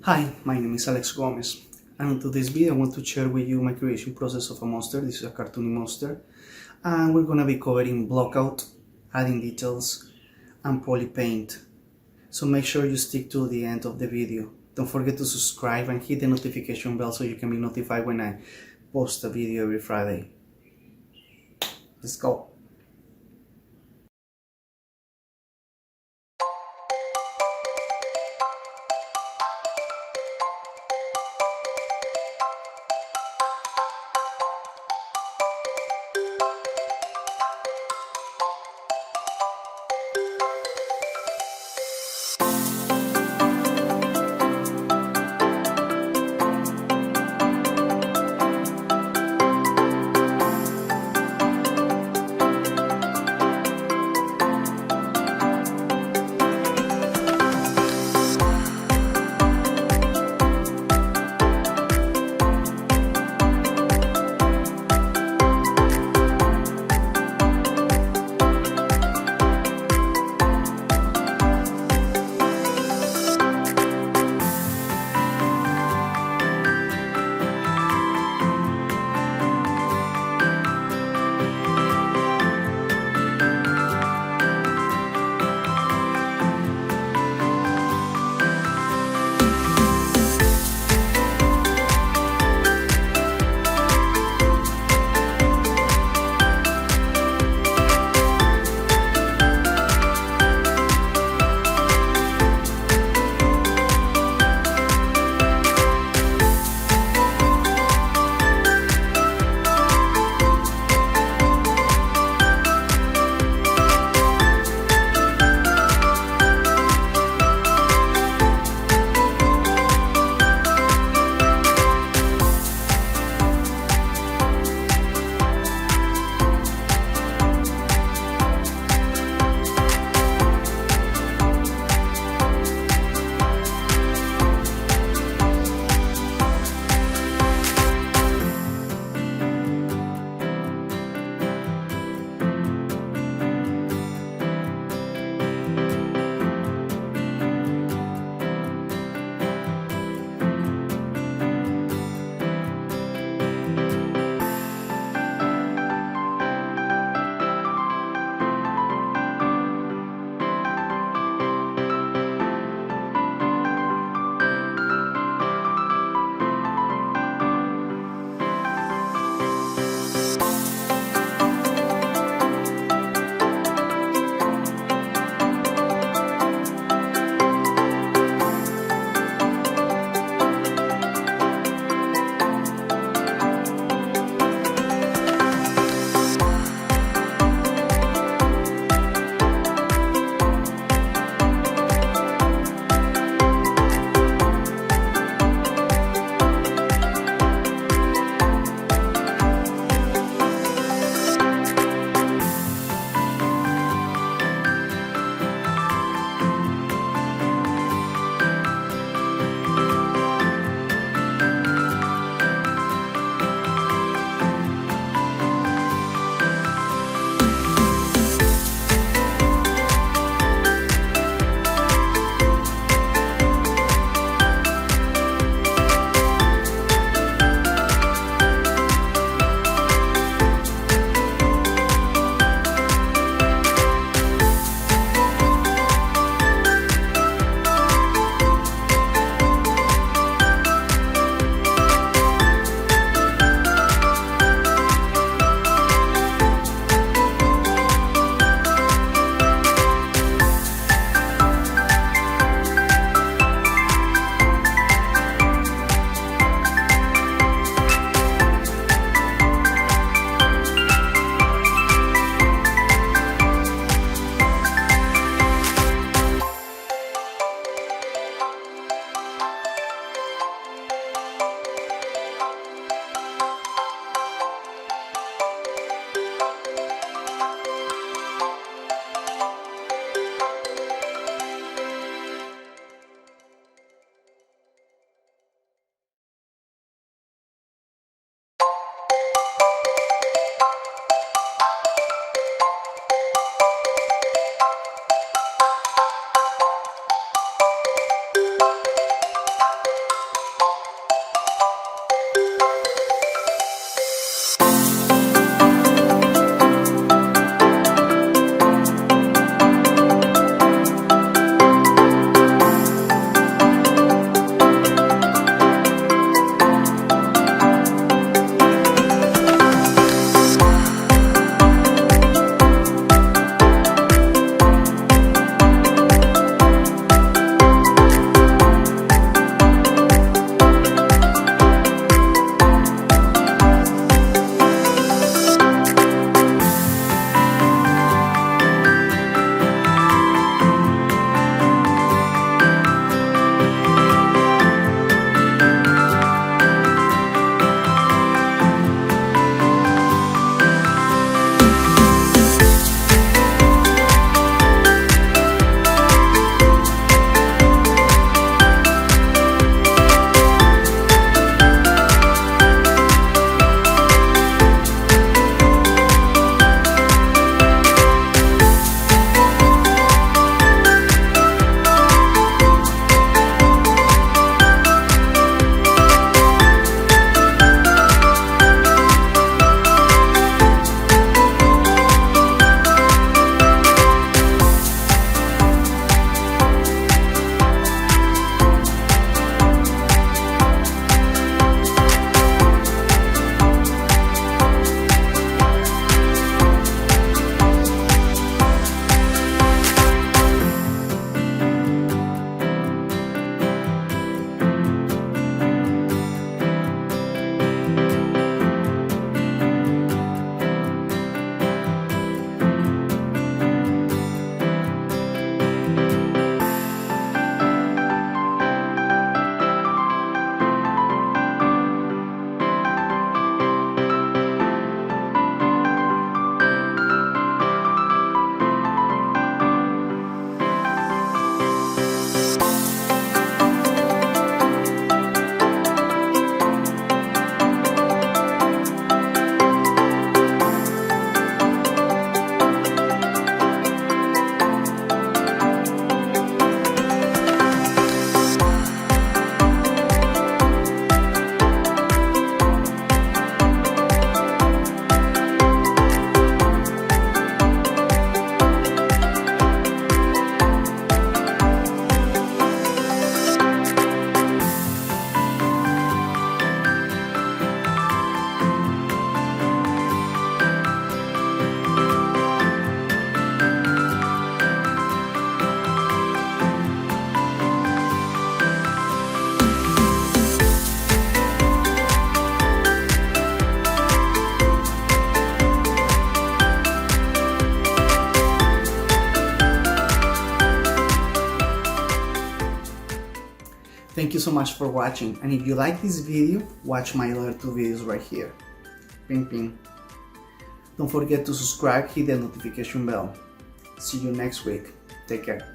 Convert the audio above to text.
Hi, my name is Alex Gomez, and in today's video I want to share with you my creation process of a monster. This is a cartoony monster, and we're gonna be covering Blockout, adding details, and Polypaint. So make sure you stick to the end of the video. Don't forget to subscribe and hit the notification bell so you can be notified when I post a video every Friday. Let's go. Thank you so much for watching, and if you like this video, watch my other 2 videos right here. Ping ping. Don't forget to subscribe, hit the notification bell. See you next week. Take care.